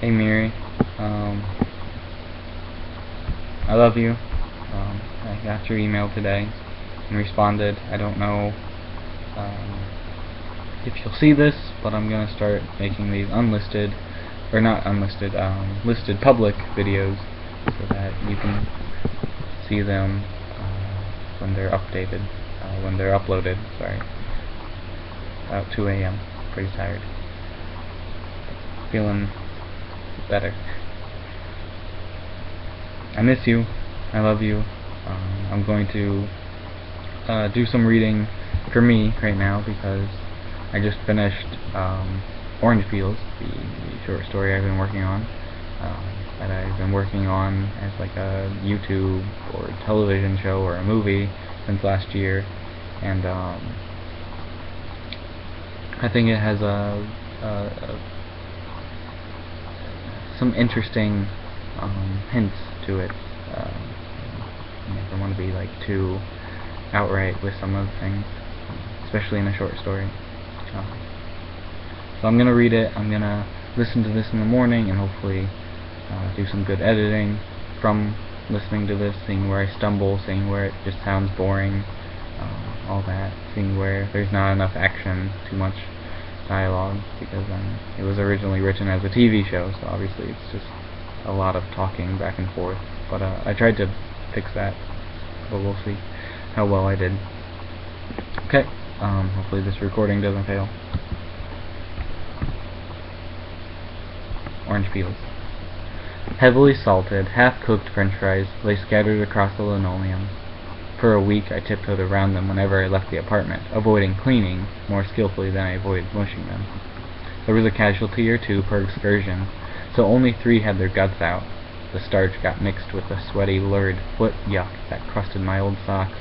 Hey Miri, I love you. I got your email today and responded. I don't know if you'll see this, but I'm gonna start making these unlisted, or not unlisted, listed public videos so that you can see them when they're updated, when they're uploaded. Sorry. About 2 a.m. Pretty tired. Feeling better. I miss you. I love you. I'm going to do some reading for me right now because I just finished Orange Peels, the short story I've been working on, that I've been working on as like a YouTube or television show or a movie since last year, and I think it has some interesting hints to it. I don't want to be like too outright with some of the things, especially in a short story. So I'm gonna read it. I'm gonna listen to this in the morning and hopefully do some good editing from listening to this, seeing where I stumble, seeing where it just sounds boring, all that, seeing where there's not enough action, too much dialogue, because it was originally written as a TV show, so obviously it's just a lot of talking back and forth. But I tried to fix that, but we'll see how well I did. Okay, hopefully this recording doesn't fail. Orange Peels. Heavily salted, half-cooked french fries lay scattered across the linoleum. For a week I tiptoed around them whenever I left the apartment, avoiding cleaning more skillfully than I avoided mushing them. There was a casualty or two per excursion, so only 3 had their guts out. The starch got mixed with the sweaty, lurid foot yuck that crusted my old socks.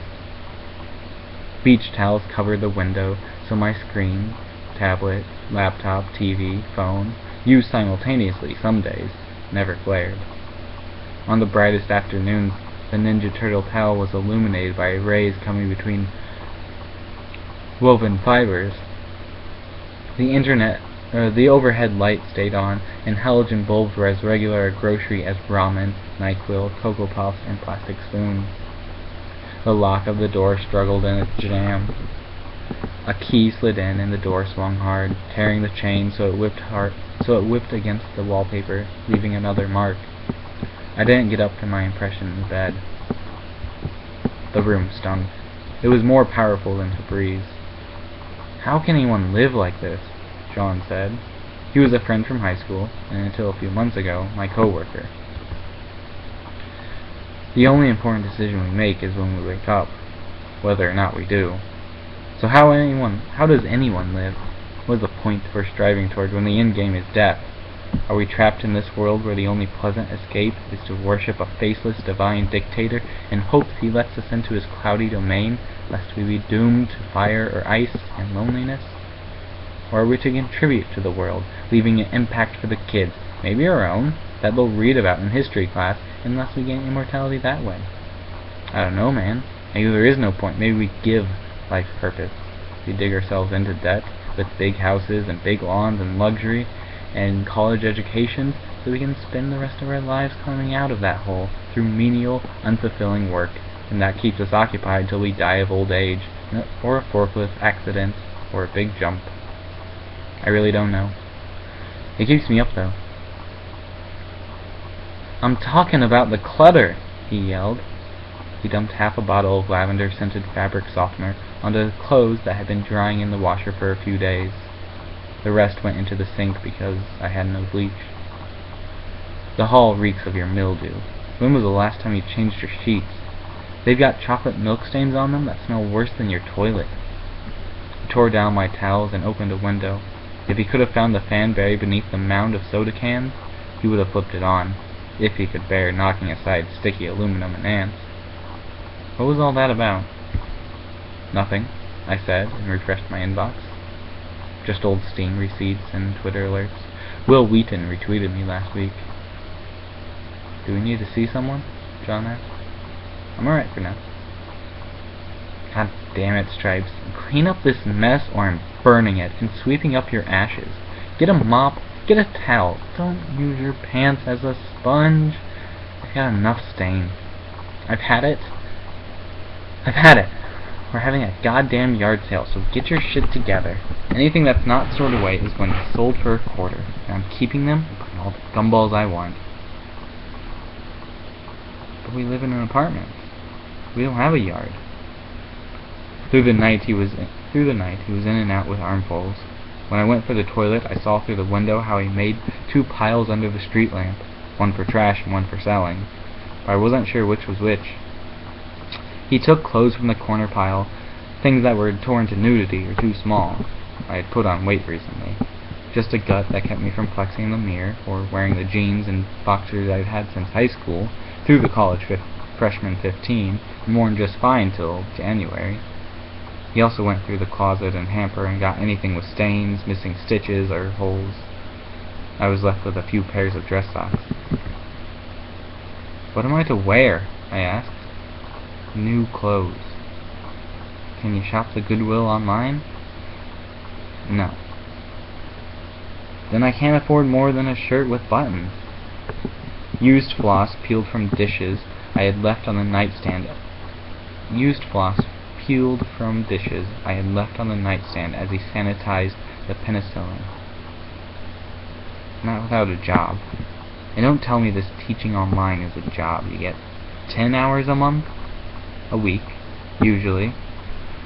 Beach towels covered the window, so my screen, tablet, laptop, TV, phone, used simultaneously some days, never glared. On the brightest afternoons, the Ninja Turtle towel was illuminated by rays coming between woven fibers. The overhead light stayed on, and halogen bulbs were as regular a grocery as ramen, NyQuil, Cocoa Puffs, and plastic spoons. The lock of the door struggled in its jam. A key slid in, and the door swung hard, tearing the chain so it whipped against the wallpaper, leaving another mark. I didn't get up from my impression in bed. The room stunk. It was more powerful than Febreze. "How can anyone live like this?" Sean said. He was a friend from high school, and until a few months ago, my co-worker. The only important decision we make is when we wake up, whether or not we do. So how does anyone live? What is the point we're striving toward when the end game is death? Are we trapped in this world where the only pleasant escape is to worship a faceless divine dictator in hopes he lets us into his cloudy domain, lest we be doomed to fire or ice and loneliness? Or are we to contribute to the world, leaving an impact for the kids, maybe our own, that they'll read about in history class, unless we gain immortality that way? I don't know, man. Maybe there is no point. Maybe we give life purpose. We dig ourselves into debt with big houses and big lawns and luxury and college educations, so we can spend the rest of our lives climbing out of that hole through menial, unfulfilling work, and that keeps us occupied till we die of old age, or a forklift accident, or a big jump. I really don't know. It keeps me up, though. "I'm talking about the clutter!" he yelled. He dumped half a bottle of lavender-scented fabric softener onto the clothes that had been drying in the washer for a few days. The rest went into the sink because I had no bleach. "The hall reeks of your mildew. When was the last time you changed your sheets? They've got chocolate milk stains on them that smell worse than your toilet." He tore down my towels and opened a window. If he could have found the fan buried beneath the mound of soda cans, he would have flipped it on, if he could bear knocking aside sticky aluminum and ants. What was all that about? "Nothing," I said, and refreshed my inbox. Just old Steam receipts and Twitter alerts. Will Wheaton retweeted me last week. "Do we need to see someone?" John asked. "I'm alright for now." "God damn it, Stripes. Clean up this mess or I'm burning it and sweeping up your ashes. Get a mop Get a towel. Don't use your pants as a sponge. I've got enough stain. I've had it. We're having a goddamn yard sale, so get your shit together. Anything that's not stored away is going to be sold for a quarter, and I'm keeping them and putting all the gumballs I want. But we live in an apartment. We don't have a yard. Through the night he was in and out with armfuls. When I went for the toilet, I saw through the window how he made 2 piles under the street lamp, one for trash and one for selling, but I wasn't sure which was which. He took clothes from the corner pile, things that were torn to nudity or too small. I had put on weight recently. Just a gut that kept me from flexing in the mirror, or wearing the jeans and boxers I'd had since high school, through the college freshman 15, and worn just fine till January. He also went through the closet and hamper and got anything with stains, missing stitches, or holes. I was left with a few pairs of dress socks. What am I to wear? I asked. New clothes. Can you shop the Goodwill online? No. Then I can't afford more than a shirt with buttons. Used floss peeled from dishes I had left on the nightstand. As he sanitized the penicillin. Not without a job. And don't tell me this teaching online is a job. You get 10 hours a month? A week, usually.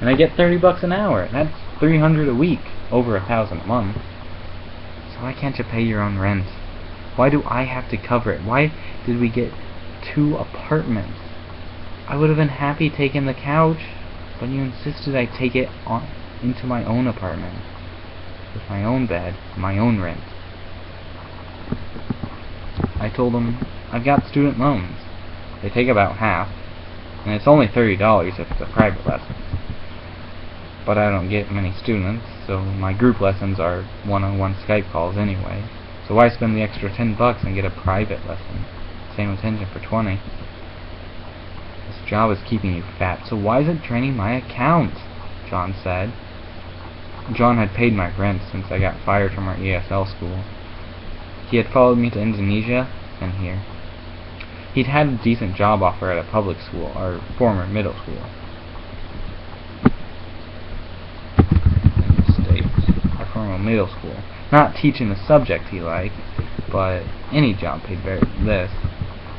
And I get $30 an hour. That's $300 a week. Over $1,000 a month. So why can't you pay your own rent? Why do I have to cover it? Why did we get 2 apartments? I would have been happy taking the couch, but you insisted I take it into my own apartment, with my own bed, my own rent. I told him, I've got student loans. They take about half, and it's only $30 if it's a private lesson. But I don't get many students, so my group lessons are one-on-one Skype calls anyway. So why spend the extra $10 and get a private lesson? Same attention for $20. This job is keeping you fat, so why is it draining my account? John said. John had paid my rent since I got fired from our ESL school. He had followed me to Indonesia, then here. He'd had a decent job offer at a public school, our former middle school. In the States. Our former middle school. Not teaching the subject he liked, but any job paid better than this.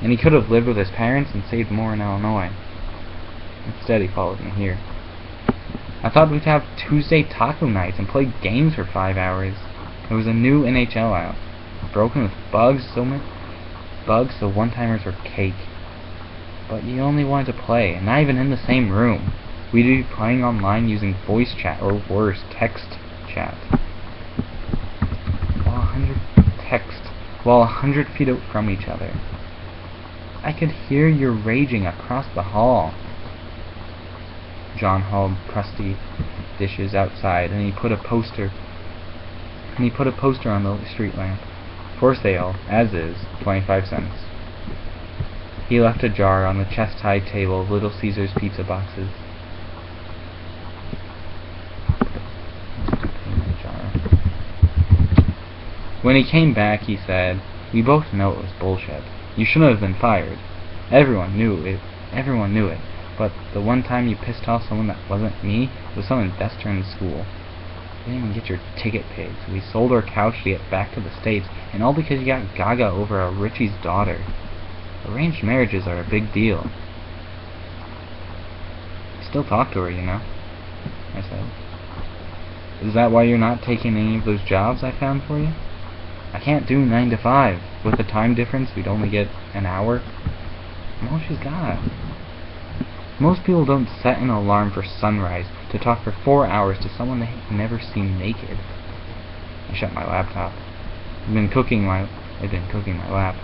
And he could have lived with his parents and saved more in Illinois. Instead, he followed me here. I thought we'd have Tuesday taco nights and play games for 5 hours. There was a new NHL out, broken with bugs, so one-timers were cake. But you only wanted to play, and not even in the same room. We'd be playing online using voice chat, or worse, text chat. While 100 feet out from each other. I could hear you raging across the hall. John hauled crusty dishes outside, and he put a poster on the street lamp. For sale, as is, 25 cents. He left a jar on the chest-high table of Little Caesar's pizza boxes. When he came back, he said, "We both know it was bullshit. You shouldn't have been fired. Everyone knew it. But the one time you pissed off someone that wasn't me was someone bester in the school. You didn't even get your ticket paid, so we sold our couch to get back to the States, and all because you got gaga over a Richie's daughter. Arranged marriages are a big deal." I still talk to her, you know, I said. "Is that why you're not taking any of those jobs I found for you?" "I can't do 9 to 5. With the time difference, we'd only get an hour." And all she's got. Most people don't set an alarm for sunrise to talk for 4 hours to someone they've never seen naked. I shut my laptop. I'd been cooking my lap.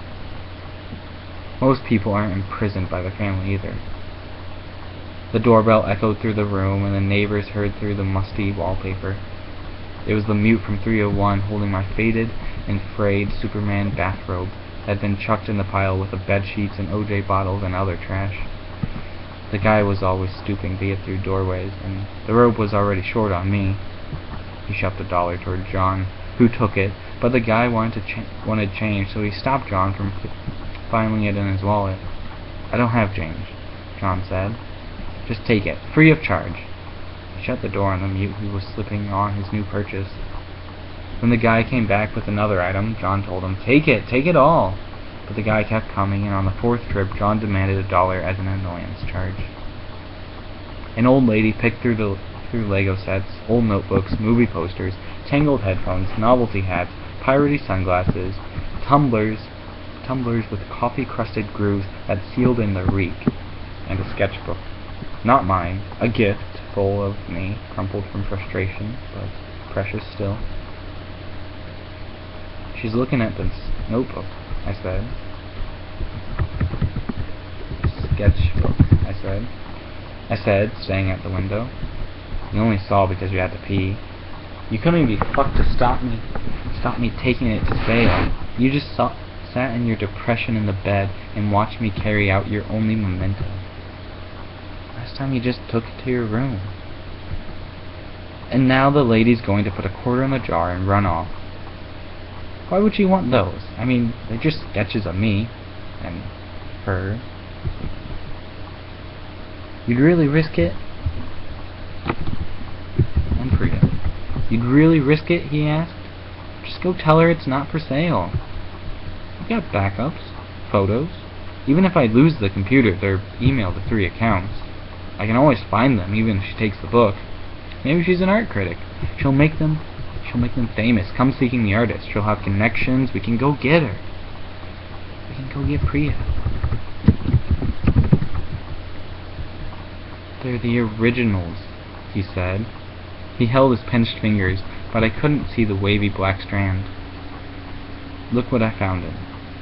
Most people aren't imprisoned by their family either. The doorbell echoed through the room, and the neighbors heard through the musty wallpaper. It was the mute from 301 holding my faded and frayed Superman bathrobe that had been chucked in the pile with the bedsheets and OJ bottles and other trash. The guy was always stooping to get through doorways, and the robe was already short on me. He shoved $1 toward John, who took it, but the guy wanted change, so he stopped John from filing it in his wallet. "I don't have change," John said. "Just take it, free of charge." He shut the door on the mute who was slipping on his new purchase. When the guy came back with another item, John told him, take it all." But the guy kept coming, and on the fourth trip, John demanded $1 as an annoyance charge. An old lady picked through Lego sets, old notebooks, movie posters, tangled headphones, novelty hats, piratey sunglasses, tumblers with coffee-crusted grooves that sealed in the reek, and a sketchbook. Not mine, a gift full of me, crumpled from frustration, but precious still. "She's looking at this notebook," I said. "Sketchbook," I said, staying at the window. "You only saw because you had to pee. You couldn't be fucked to stop me taking it to sale. You just sat in your depression in the bed and watched me carry out your only memento. Last time you just took it to your room. And now the lady's going to put a quarter in the jar and run off. Why would she want those? I mean, they're just sketches of me and her. You'd really risk it?" And Priya. "You'd really risk it?" he asked. "Just go tell her it's not for sale. I've got backups, photos. Even if I lose the computer, they're emailed to 3 accounts. I can always find them, even if she takes the book. Maybe she's an art critic. She'll make them famous. Come seeking the artist. She'll have connections. We can go get her. We can go get Priya." "They're the originals," he said. He held his pinched fingers, but I couldn't see the wavy black strand. "Look what I found in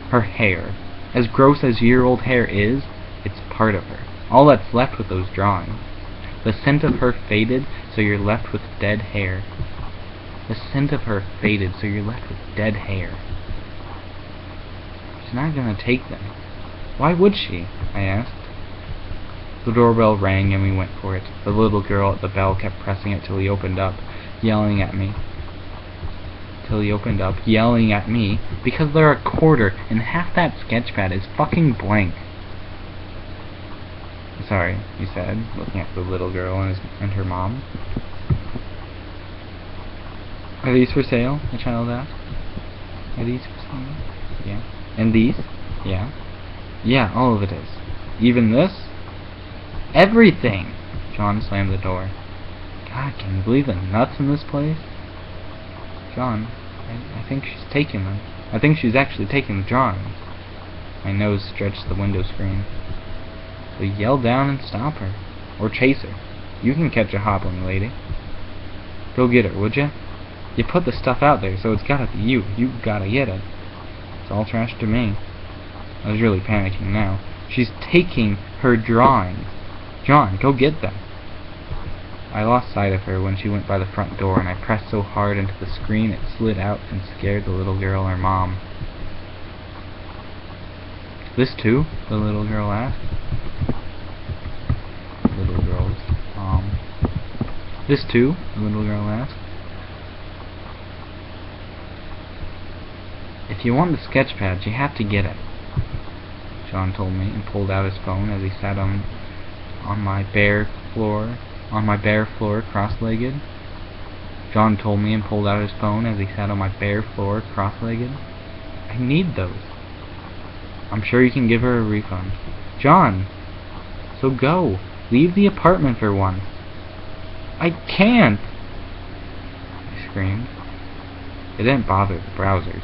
her hair. As gross as year-old hair is, it's part of her. All that's left with those drawings. The scent of her faded, so you're left with dead hair. The scent of her faded, so you're left with dead hair. She's not gonna take them. Why would she?" I asked. The doorbell rang and we went for it. The little girl at the bell kept pressing it till he opened up, yelling at me, because they're a quarter and half that sketchpad is fucking blank. "Sorry," he said, looking at the little girl and her mom. "Are these for sale?" the child asked. "Are these for sale?" "Yeah." "And these?" "Yeah." "Yeah, all of it is." "Even this?" "Everything!" John slammed the door. God, can you believe the nuts in this place? "John, I think she's taking them. I think she's actually taking the drawings." My nose stretched the window screen. "So yell down and stop her. Or chase her. You can catch a hobbling lady. Go get her, would ya? You put the stuff out there, so it's gotta be you. You gotta get it. It's all trash to me." I was really panicking now. "She's taking her drawings. John, go get them." I lost sight of her when she went by the front door, and I pressed so hard into the screen it slid out and scared the little girl and her mom. "This too?" the little girl asked. The little girl's mom. "This too?" the little girl asked. "If you want the sketch pads, you have to get it," John told me, and pulled out his phone as he sat on my bare floor cross-legged. John told me and pulled out his phone as he sat on my bare floor cross-legged. "I need those." "I'm sure you can give her a refund." "John! So go. Leave the apartment for once." "I can't!" I screamed. It didn't bother the browsers.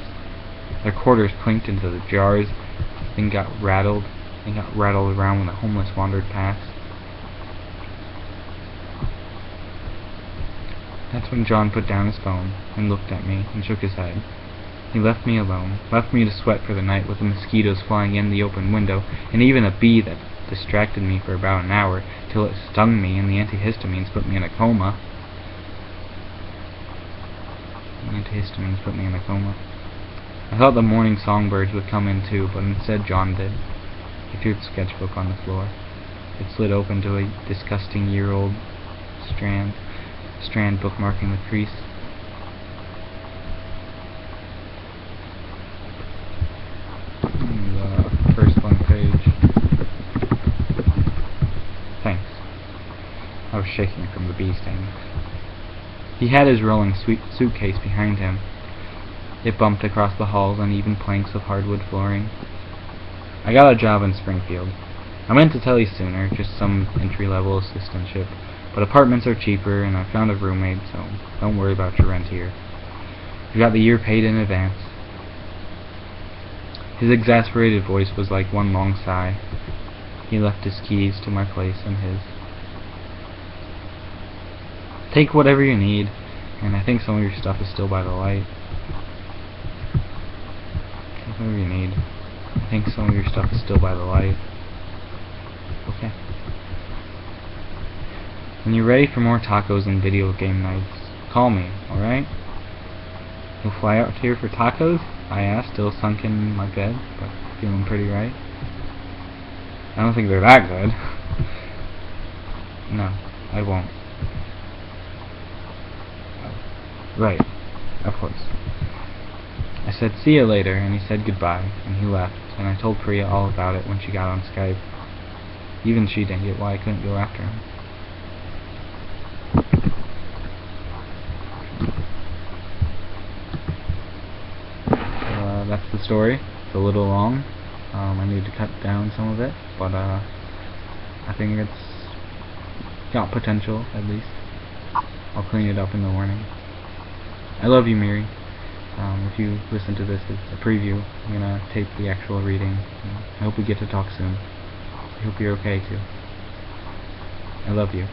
Their quarters clinked into the jars, then got rattled around when the homeless wandered past. That's when John put down his phone and looked at me and shook his head. He left me alone, left me to sweat for the night with the mosquitoes flying in the open window, and even a bee that distracted me for about an hour, till it stung me and the antihistamines put me in a coma. I thought the morning songbirds would come in too, but instead John did. He threw the sketchbook on the floor. It slid open to a disgusting year-old strand bookmarking the crease. shaking from the bee stings. He had his rolling suitcase behind him. It bumped across the hall's uneven planks of hardwood flooring. I got a job in Springfield. I meant to tell you sooner, just some entry-level assistantship, but apartments are cheaper, and I found a roommate, so don't worry about your rent here. You got the year paid in advance. His exasperated voice was like one long sigh. He left his keys to my place and his. Take whatever you need, and I think some of your stuff is still by the light. Take whatever you need. I think some of your stuff is still by the light. Okay. When you're ready for more tacos and video game nights, call me, alright? You'll fly out here for tacos? I asked, still sunk in my bed, but feeling pretty right. I don't think they're that good. No, I won't. Right, of course. I said see you later, and he said goodbye, and he left, and I told Priya all about it when she got on Skype. Even she didn't get why I couldn't go after him. So, that's the story. It's a little long. I need to cut down some of it, but I think it's got potential, at least. I'll clean it up in the morning. I love you, Miri. If you listen to this, it's a preview. I'm gonna tape the actual reading. I hope we get to talk soon. I hope you're okay, too. I love you.